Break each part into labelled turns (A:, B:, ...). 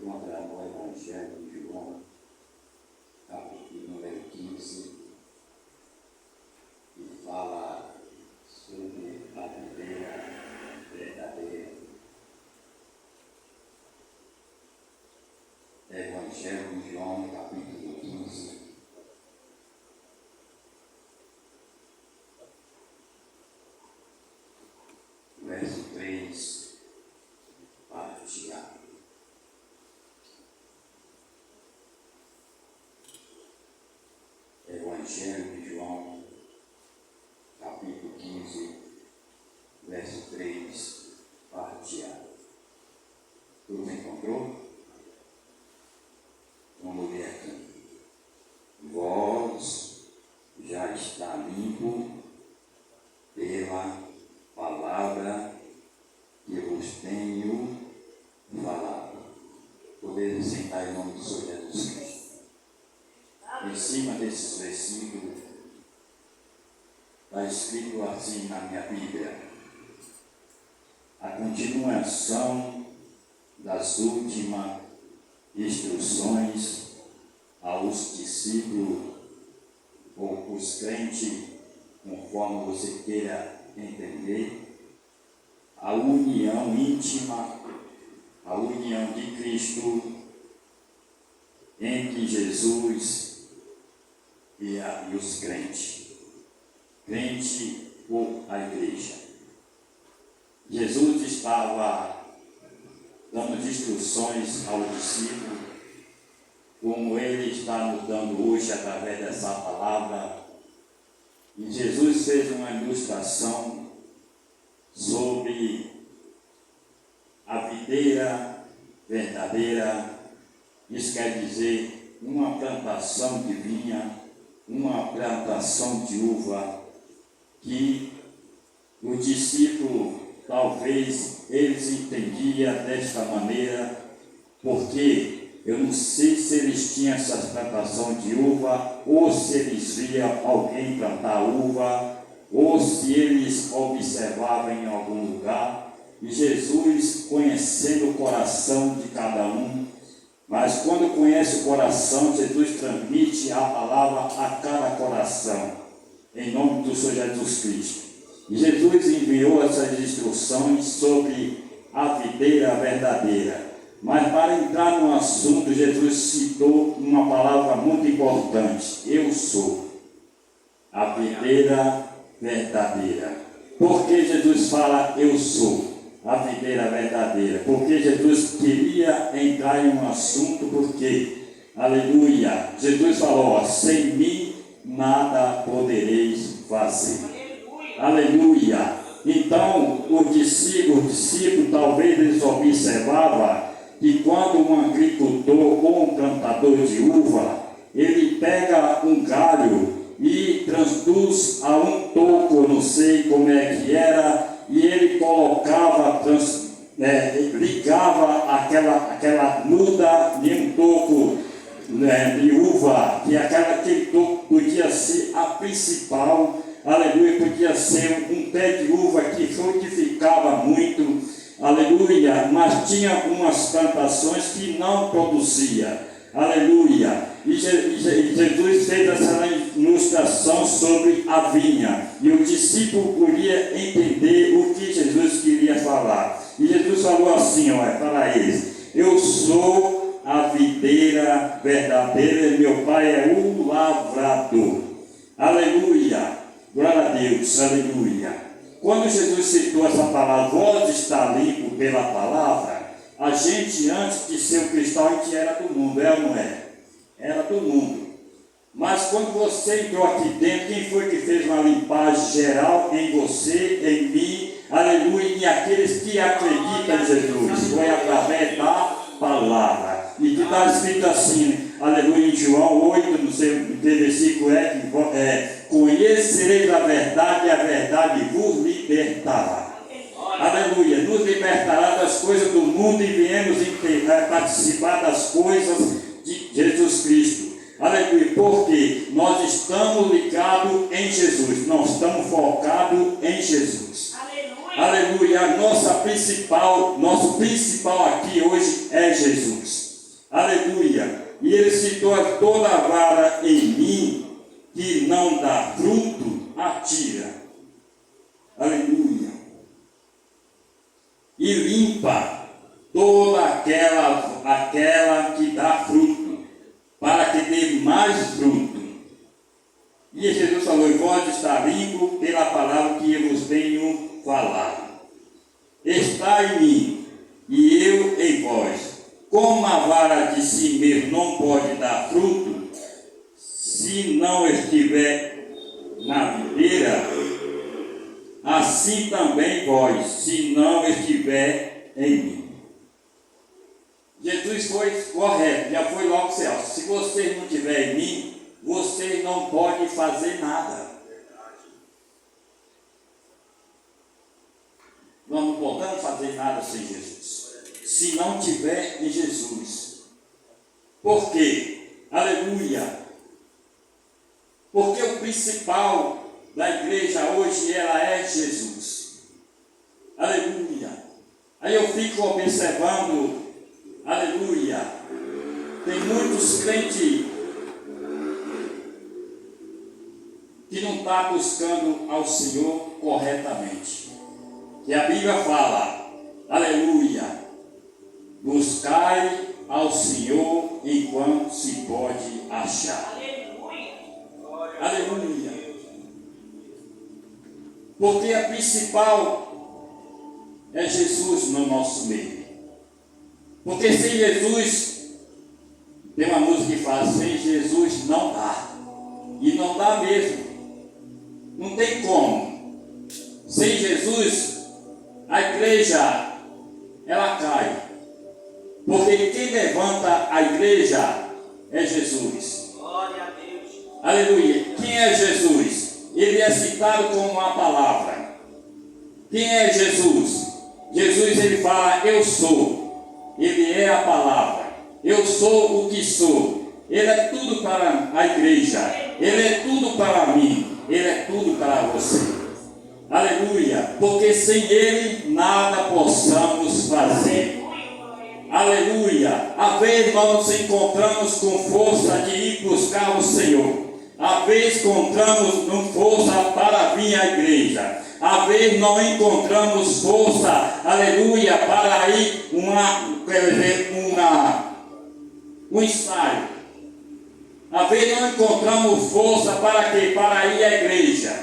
A: encontra no Evangelho de João, capítulo número 15, que fala sobre a videira verdadeira. Evangelho de João, capítulo 15, verso 3, parte A. Evangelho de João, capítulo 15, verso 3, parte A. Todos encontrou? Vamos ler aqui. Vós já está limpo pela palavra que vos tenho falado. Poder sentar em nome do Senhor Jesus Cristo. Em cima desses versículos está escrito assim na minha Bíblia: a continuação das últimas instruções aos discípulos ou os crentes, conforme você queira entender, a união íntima, a união de Cristo entre Jesus e os crentes, crente ou a igreja. Jesus estava dando instruções ao discípulo, como ele está nos dando hoje através dessa palavra. E Jesus fez uma ilustração sobre a videira verdadeira. Isso quer dizer uma plantação de vinha, uma plantação de uva, que o discípulo, talvez eles entendiam desta maneira, porque eu não sei se eles tinham essa plantação de uva, ou se eles viam alguém plantar uva, ou se eles observavam em algum lugar. E Jesus, conhecendo o coração de cada um, mas quando conhece o coração, Jesus transmite a palavra a cada coração, em nome do Senhor Jesus Cristo. E Jesus enviou essas instruções sobre a videira verdadeira. Mas para entrar no assunto, Jesus citou uma palavra muito importante: eu sou a videira verdadeira. Por que Jesus fala eu sou a videira verdadeira? Porque Jesus queria entrar em um assunto, porque, aleluia, Jesus falou: sem mim nada podereis fazer. Aleluia. Então, o discípulo talvez eles observavam que quando um agricultor ou um plantador de uva, ele pega um galho e transduz a um toco, não sei como é que era, e ele colocava, ligava aquela muda de um toco de uva, que aquele toco podia ser a principal, aleluia, podia ser um pé de uva que frutificava muito, aleluia, mas tinha umas plantações que não produzia, aleluia. E Jesus fez essa ilustração sobre a vinha, e o discípulo podia entender o que Jesus queria falar. E Jesus falou assim, para eles: eu sou a videira verdadeira e meu Pai é o lavrador. Aleluia, glória a Deus, aleluia. Quando Jesus citou essa palavra, vós está limpo pela palavra, a gente, antes de ser um cristão, a gente era do mundo, é ou não é? Era do mundo. Mas quando você entrou aqui dentro, quem foi que fez uma limpagem geral em você, em mim, aleluia, e aqueles que acreditam em Jesus? Foi através da palavra. E que está escrito assim, aleluia, em João 8, não sei o que versículo conhecereis a verdade e a verdade vos libertará. Aleluia, nos libertará das coisas do mundo e viemos participar das coisas de Jesus Cristo. Aleluia, porque nós estamos ligados em Jesus, nós estamos focados em Jesus. Aleluia, nosso principal aqui hoje é Jesus. Aleluia. E ele citou toda a vara em mim que não dá fruto, atira. Aleluia. E limpa toda aquela que dá fruto, para que dê mais fruto. E Jesus falou: e vós está limpo pela palavra que eu vos tenho falado. Está em mim, e eu em vós. Como a vara de si mesmo não pode dar fruto, se não estiver na videira, assim também vós, se não estiver em mim. Jesus foi correto, já foi logo céu. Se vocês não estiverem em mim, vocês não podem fazer nada. Nós não podemos fazer nada sem Jesus, se não tiver em Jesus. Por quê? Aleluia. Porque o principal da igreja hoje, ela é Jesus. Aleluia. Aí eu fico observando, aleluia, tem muitos crentes que não estão buscando ao Senhor corretamente. Que a Bíblia fala, aleluia, buscai ao Senhor enquanto se pode achar. Aleluia. Porque a principal é Jesus no nosso meio. Porque sem Jesus, tem uma música que fala, sem Jesus não dá. E não dá mesmo. Não tem como. Sem Jesus, a igreja, ela cai. Porque quem levanta a igreja é Jesus.
B: Glória a Deus.
A: Aleluia. Quem é Jesus? Ele é citado como uma palavra. Quem é Jesus? Jesus, ele fala, eu sou. Ele é a palavra. Eu sou o que sou. Ele é tudo para a igreja. Ele é tudo para mim. Ele é tudo para você. Aleluia. Porque sem ele nada possamos fazer. Aleluia. Às vezes nós nos encontramos com força de ir buscar o Senhor. Às vezes encontramos com força para vir à igreja. Às vezes não encontramos força, aleluia, para ir um ensaio. Às vezes não encontramos força para quê? Para ir à igreja.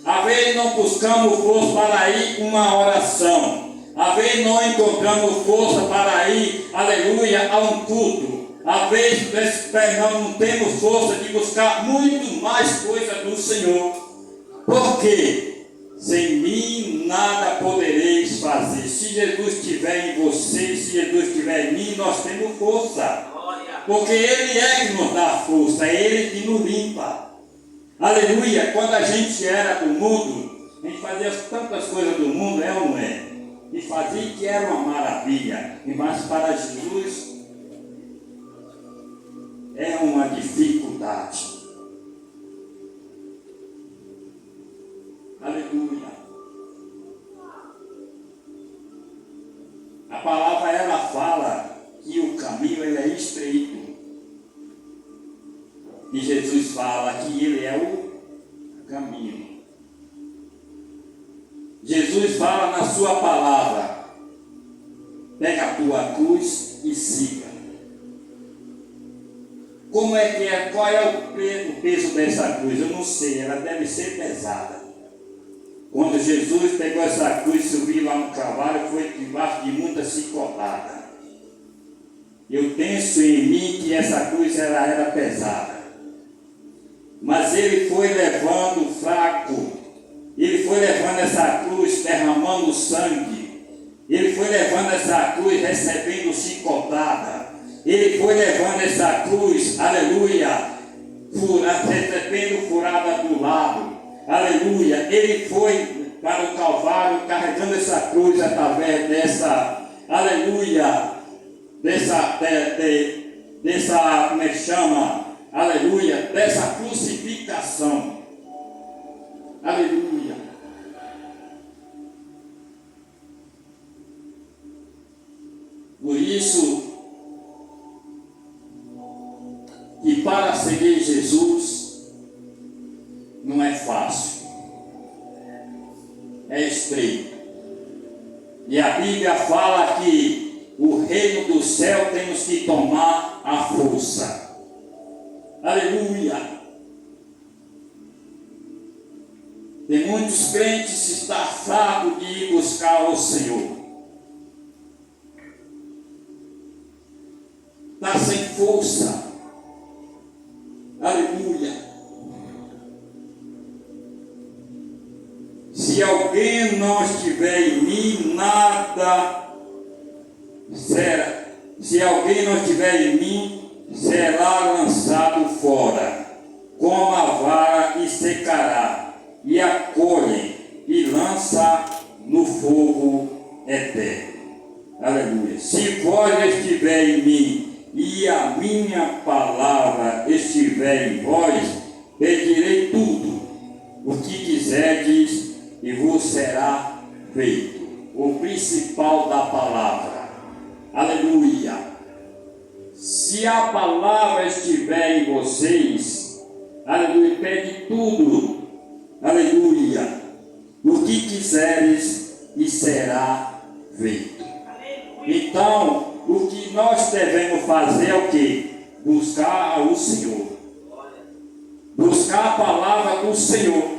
A: Às vezes não buscamos força para ir uma oração. Às vezes não encontramos força para ir, aleluia, a um culto. Às vezes nós não temos força de buscar muito mais coisa do Senhor. Por quê? Sem mim nada podereis fazer. Se Jesus estiver em você, se Jesus estiver em mim, nós temos força. Porque Ele é que nos dá força, é Ele que nos limpa. Aleluia! Quando a gente era do mundo, a gente fazia tantas coisas do mundo, é ou não é? E fazia que era uma maravilha. Mas para Jesus é uma dificuldade. Aleluia. A palavra ela fala que o caminho ele é estreito. E Jesus fala que ele é o caminho. Jesus fala na sua palavra: pega a tua cruz e siga. Como é que é? Qual é o peso dessa cruz? Eu não sei, ela deve ser pesada. Quando Jesus pegou essa cruz e subiu lá no cavalo, foi debaixo de muita chicotada. Eu penso em mim que essa cruz ela era pesada. Mas ele foi levando fraco. Ele foi levando essa cruz, derramando sangue. Ele foi levando essa cruz, recebendo chicotada. Ele foi levando essa cruz, aleluia, recebendo furada do lado. Aleluia. Ele foi para o Calvário carregando essa cruz através dessa, aleluia, dessa, como é que chama? Aleluia, dessa crucificação. Aleluia. Por isso, seguir Jesus não é fácil, é estreito. E a Bíblia fala que o reino do céu temos que tomar a força. Aleluia! Tem muitos crentes que estão fracos de ir buscar o Senhor. Está sem força. Aleluia. Se alguém não estiver em mim, nada será. Se alguém não estiver em mim, será lançado fora, como a vara, e secará, e acolhem, e lança no fogo eterno. Aleluia. Se vós estiver em mim, e a minha palavra estiver em vós, pedirei tudo o que quiserdes, e vos será feito. O principal da palavra. Aleluia. Se a palavra estiver em vocês, aleluia, pede tudo, aleluia, o que quiseres, e será feito. Então, o que nós devemos fazer é o quê? Buscar o Senhor. Buscar a palavra do Senhor.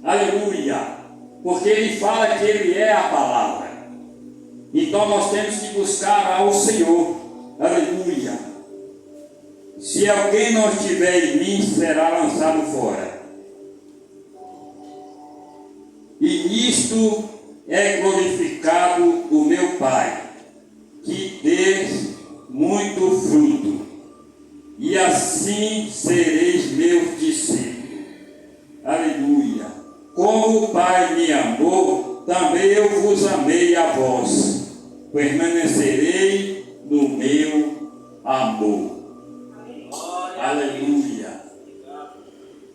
A: Aleluia. Porque Ele fala que Ele é a palavra. Então nós temos que buscar ao Senhor. Aleluia. Se alguém não estiver em mim, será lançado fora. E nisto é glorificado o meu Pai, que dê muito fruto, e assim sereis meus discípulos. Aleluia. Como o Pai me amou, também eu vos amei a vós. Permanecerei no meu amor. Aleluia.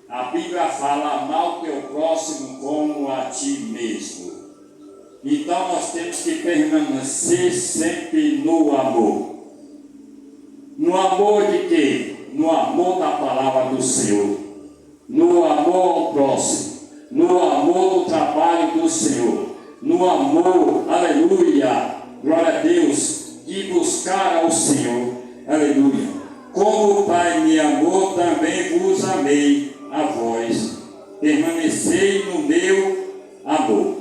A: A Bíblia fala: amar o teu próximo como a ti mesmo. Então nós temos que permanecer sempre no amor. No amor de quê? No amor da palavra do Senhor. No amor ao próximo. No amor do trabalho do Senhor. No amor, aleluia, glória a Deus, de buscar ao Senhor. Aleluia. Como o Pai me amou, também vos amei a vós. Permanecei no meu amor.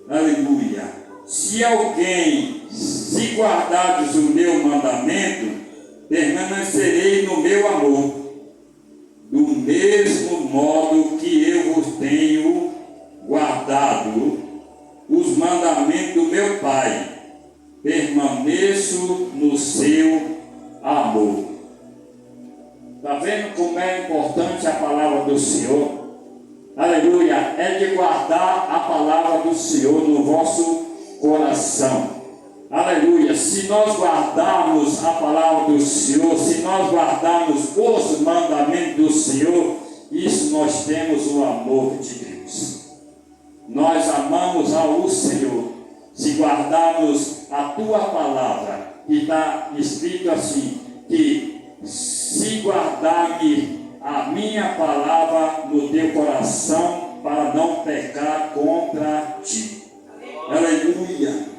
A: Aleluia. Se alguém, se guardardes o meu mandamento, permanecerei no meu amor, do mesmo modo que eu vos tenho guardado os mandamentos do meu Pai. Permaneço no seu amor. Está vendo como é importante a palavra do Senhor? Aleluia. É de guardar a palavra do Senhor no vosso coração. Aleluia. Se nós guardarmos a palavra do Senhor, se nós guardarmos os mandamentos do Senhor, isso nós temos o amor de Deus. Nós amamos ao Senhor. Se guardarmos a tua palavra, que está escrito assim, que se guardar-me a minha palavra no teu coração, para não pecar contra ti. Aleluia.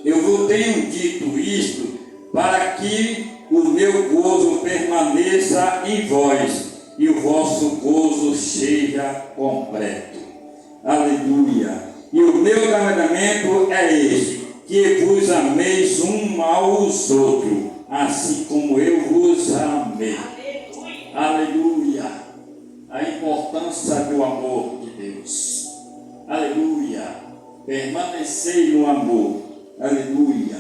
A: Eu vos tenho dito isto, para que o meu gozo permaneça em vós, e o vosso gozo seja completo. Aleluia. E o meu mandamento é este, que vos ameis um aos outros, assim como eu vos amei. Aleluia. A importância do amor de Deus. Aleluia. Permanecei no amor. Aleluia.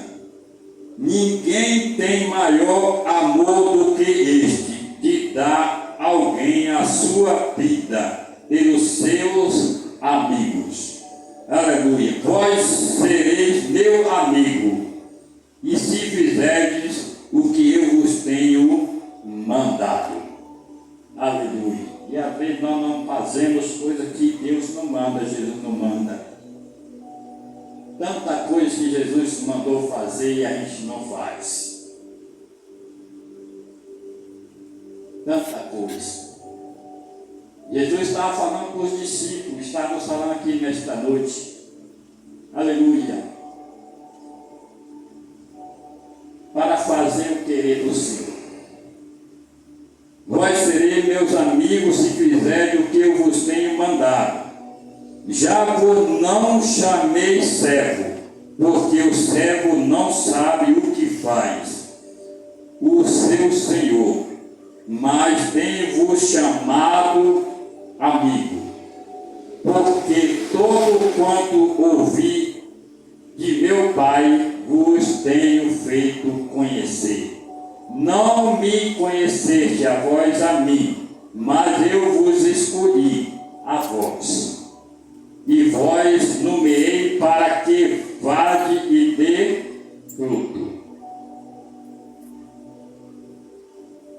A: Ninguém tem maior amor do que este, de dar a alguém a sua vida pelos seus amigos. Aleluia. Vós sereis meu amigo, e se fizerdes o que eu vos tenho mandado. Aleluia. E às vezes nós não fazemos coisas que Deus não manda, Jesus não manda. Tanta coisa que Jesus mandou fazer e a gente não faz. tanta coisa. Jesus estava falando com os discípulos, estávamos falando aqui nesta noite. Aleluia. Para fazer o querer do Senhor. Vós sereis meus amigos se fizerem o que eu vos tenho mandado. Já vos não chamei servo, porque o servo não sabe o que faz o seu Senhor, mas tenho-vos chamado amigo, porque todo quanto ouvi de meu Pai vos tenho feito conhecer. Não me conheceste a vós a mim, mas eu vos escolhi a vós. E vós nomeei para que vade e dê fruto.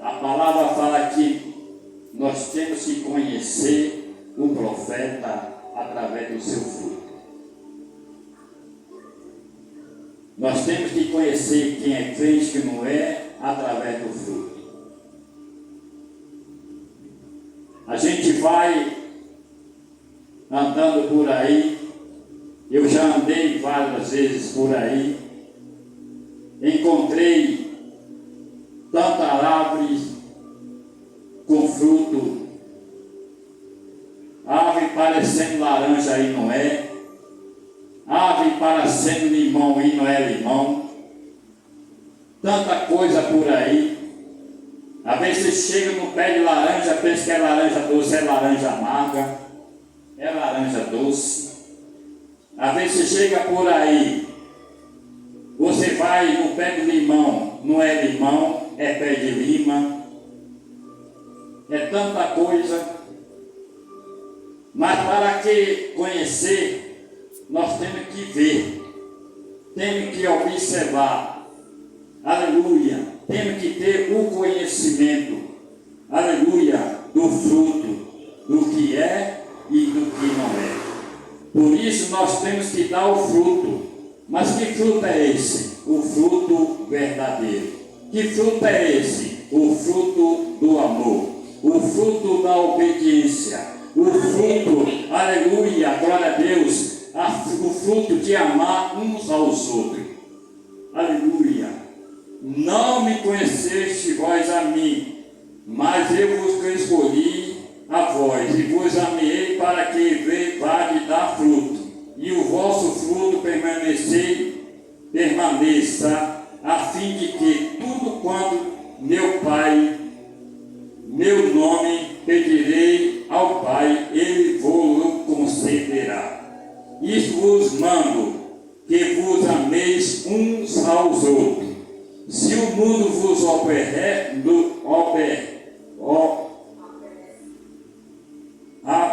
A: A palavra fala que nós temos que conhecer o profeta através do seu fruto. Nós temos que conhecer quem é crente e quem não é através do fruto. A gente vai andando por aí, eu já andei várias vezes por aí, encontrei tantas árvores com fruto, árvore parecendo laranja e não é, árvore parecendo limão e não é limão, tanta coisa por aí. Às vezes você chega no pé de laranja, pensa que é laranja doce, é laranja amarga, é laranja doce. Às vezes você chega por aí, você vai no pé de limão, não é limão, é pé de lima. É tanta coisa. Mas para que conhecer, nós temos que ver, temos que observar. Aleluia. Temos que ter o conhecimento, aleluia, do fruto, do que é e do que não é. Por isso nós temos que dar o fruto. Mas que fruto é esse? O fruto verdadeiro. Que fruto é esse? O fruto do amor, o fruto da obediência, o fruto, aleluia, glória a Deus, o fruto de amar uns aos outros. Aleluia. Não me conheceste vós a mim, mas eu vos escolhi a vós, e vos amei para que vade dar fruto, e o vosso fruto permaneça, a fim de que tudo quanto meu Pai, meu nome pedirei ao Pai, Ele vos concederá. Isto vos mando, que vos ameis uns aos outros. Se o mundo vos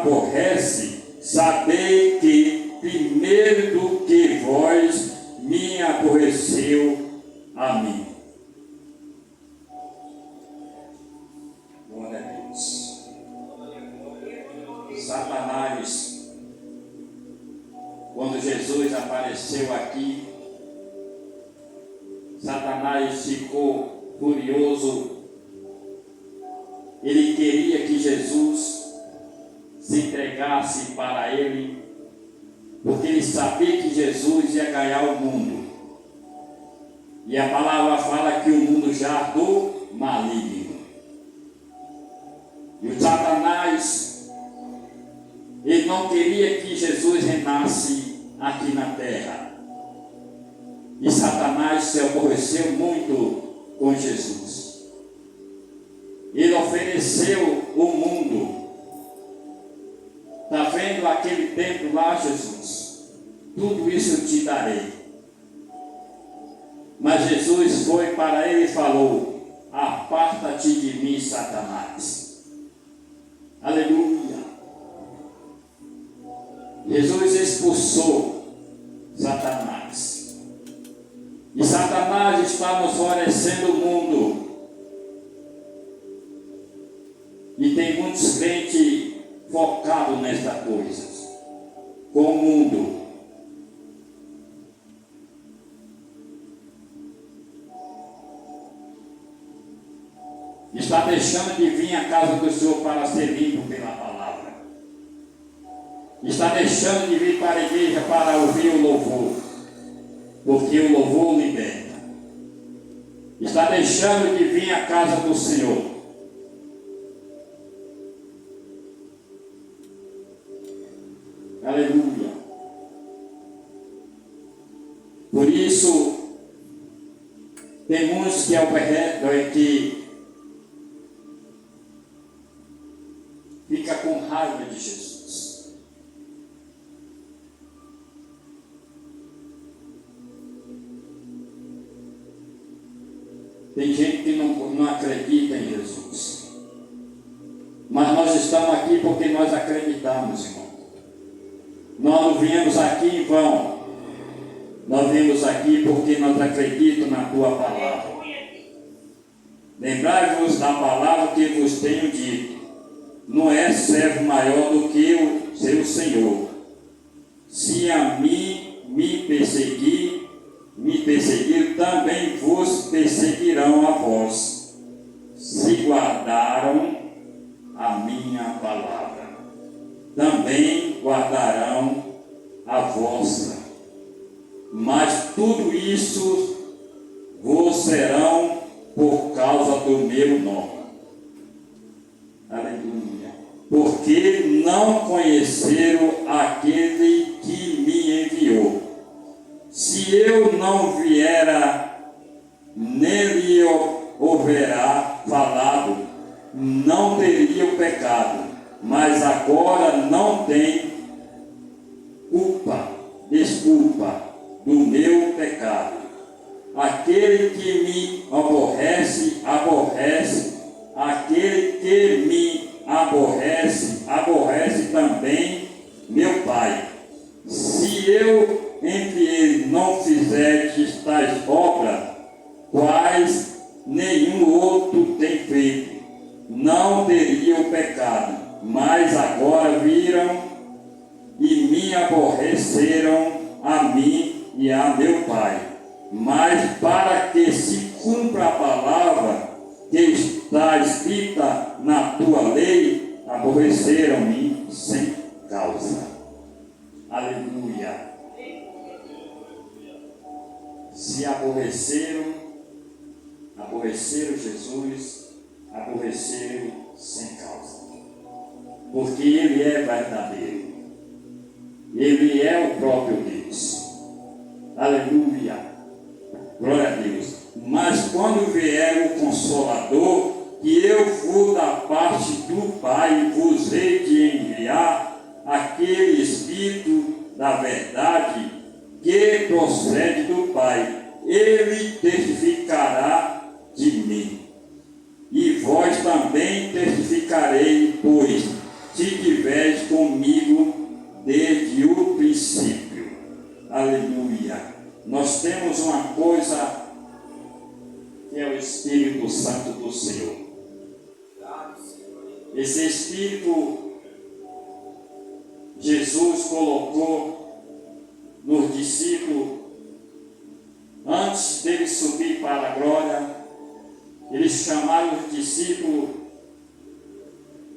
A: aborrece, sabei que primeiro do que vós me aborreceu a mim. Glória a Deus. Satanás, quando Jesus apareceu aqui, Satanás ficou furioso. Ele queria que Jesus se entregasse para ele, porque ele sabia que Jesus ia ganhar o mundo. E a palavra fala que o mundo já do maligno. E o Satanás, ele não queria que Jesus reinasse aqui na terra. E Satanás se aborreceu muito com Jesus. Ele ofereceu o mundo. Está vendo aquele templo lá, Jesus? Tudo isso eu te darei. Mas Jesus foi para ele e falou: aparta-te de mim, Satanás. Aleluia. Jesus expulsou Satanás. E Satanás está nos oferecendo o mundo. E tem muitos crentes focados nesta coisa, com o mundo. está deixando de vir à casa do Senhor para ser limpo pela palavra. Está deixando de vir para a igreja para ouvir o louvor, porque o louvor liberta. Está deixando de vir à casa do Senhor. Aleluia. Por isso, tem muitos que fica com raiva de Jesus. Tem gente que não acredita em Jesus. Mas nós estamos aqui porque nós acreditamos, irmão. Nós não viemos aqui em vão. Nós viemos aqui porque nós acreditamos na tua palavra. Lembrai-vos da palavra que vos tenho dito. Não é servo maior do que o seu Senhor. Se a mim me perseguir, também vos perseguirão a vós, se guardaram a minha palavra. Também guardarão a vossa. Mas tudo isso vos serão por causa do meu nome. Aleluia. Porque não conheceram aquele que me enviou. Se eu não viera, nele houverá falado, não teria pecado, mas agora não tem desculpa do meu pecado. Aquele que me aborrece, aquele que me aborrece também meu Pai. Se eu entre eles não fizer tais obras, quais nenhum outro tem feito, não teriam pecado, mas agora viram e me aborreceram a mim e a meu Pai. Mas para que se cumpra a palavra que está escrita na tua lei, aborreceram-me sem causa. Aleluia. Se aborreceram Jesus, aborreceram sem causa. Porque Ele é verdadeiro. Ele é o próprio Deus. Aleluia. Glória a Deus. Mas quando vier o Consolador, que eu vou da parte do Pai, vos hei de enviar aquele Espírito da verdade que procede do Pai. Ele testificará de mim. E vós também testificareis, pois estiveres comigo desde o princípio. Aleluia. Nós temos uma coisa que é o Espírito Santo do Senhor. Esse Espírito Jesus colocou nos discípulos antes dele subir para a glória. Eles chamaram os discípulos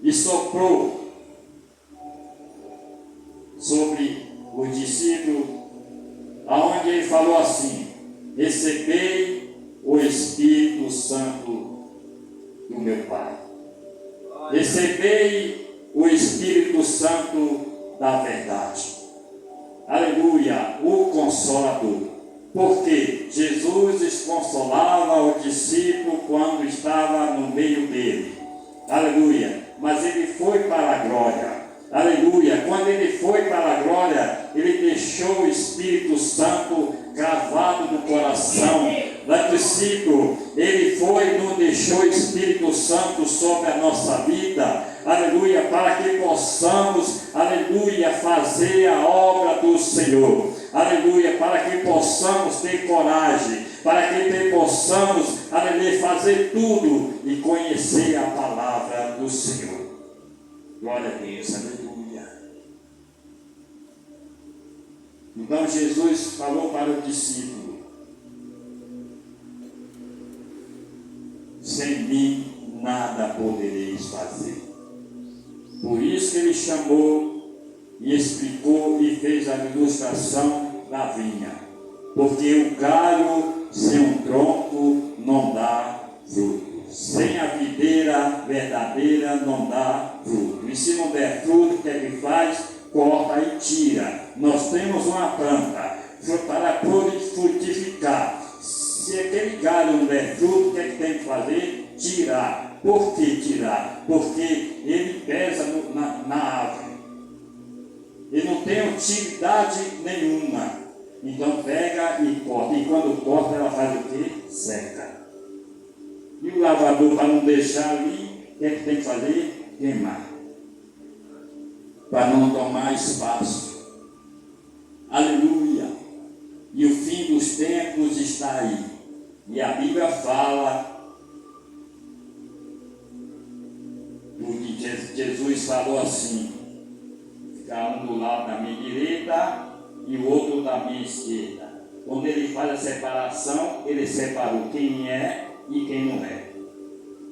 A: e soprou sobre os discípulos, aonde ele falou assim: recebei o Espírito Santo do meu Pai. Recebei o Espírito Santo da verdade. Aleluia, o Consolador. Porque Jesus consolava o discípulo quando estava no meio dele. Aleluia. Mas ele foi para a glória. Aleluia. Quando ele foi para a glória, ele deixou o Espírito Santo gravado no coração do discípulo. Ele foi e não deixou o Espírito Santo sobre a nossa vida. Aleluia. Para que possamos, aleluia, fazer a obra do Senhor. Aleluia, para que possamos ter coragem, para que possamos, aleluia, fazer tudo e conhecer a palavra do Senhor. Glória a Deus, aleluia. Então Jesus falou para o discípulo: sem mim nada podereis fazer. Por isso que ele chamou e explicou e fez a ilustração da vinha. Porque o galho sem um tronco não dá fruto. Sem a videira verdadeira não dá fruto. E se não der fruto, o que é que faz? Corta e tira. Nós temos uma planta para frutificar. Se aquele galho não der fruto, o que é que tem que fazer? Tirar. Por que tirar? Porque ele pesa na árvore. Ele não tem utilidade nenhuma. Então pega e corta. E quando corta, ela faz o quê? Seca. E o lavador, para não deixar ali, o que é que tem que fazer? Queimar. Para não tomar espaço. Aleluia. E o fim dos tempos está aí. E a Bíblia fala do que Jesus falou assim: ficar um do lado da minha direita e o outro da minha esquerda. Quando ele faz a separação, ele separou quem é e quem não é.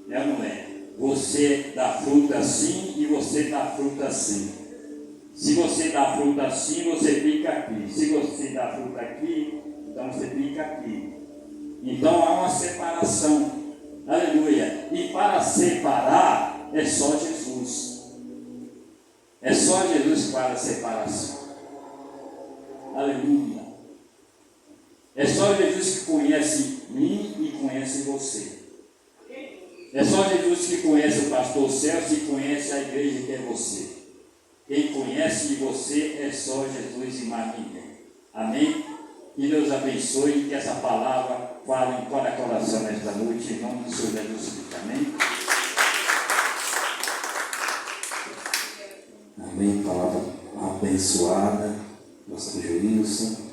A: É ou não é? Você dá fruta assim e você dá fruta assim. Se você dá fruta assim, você fica aqui. Se você dá fruta aqui, então você fica aqui. Então há uma separação. Aleluia. E para separar, é só Jesus. É só Jesus que faz a separação. Aleluia. É só Jesus que conhece mim e conhece você. É só Jesus que conhece o pastor Celso e conhece a igreja que é você. Quem conhece você é só Jesus e mais ninguém. Amém? Que Deus abençoe e que essa palavra fale em cada coração nesta noite, em nome do Senhor Jesus Cristo. Amém?
B: Amém. Palavra abençoada, pastor Joilson.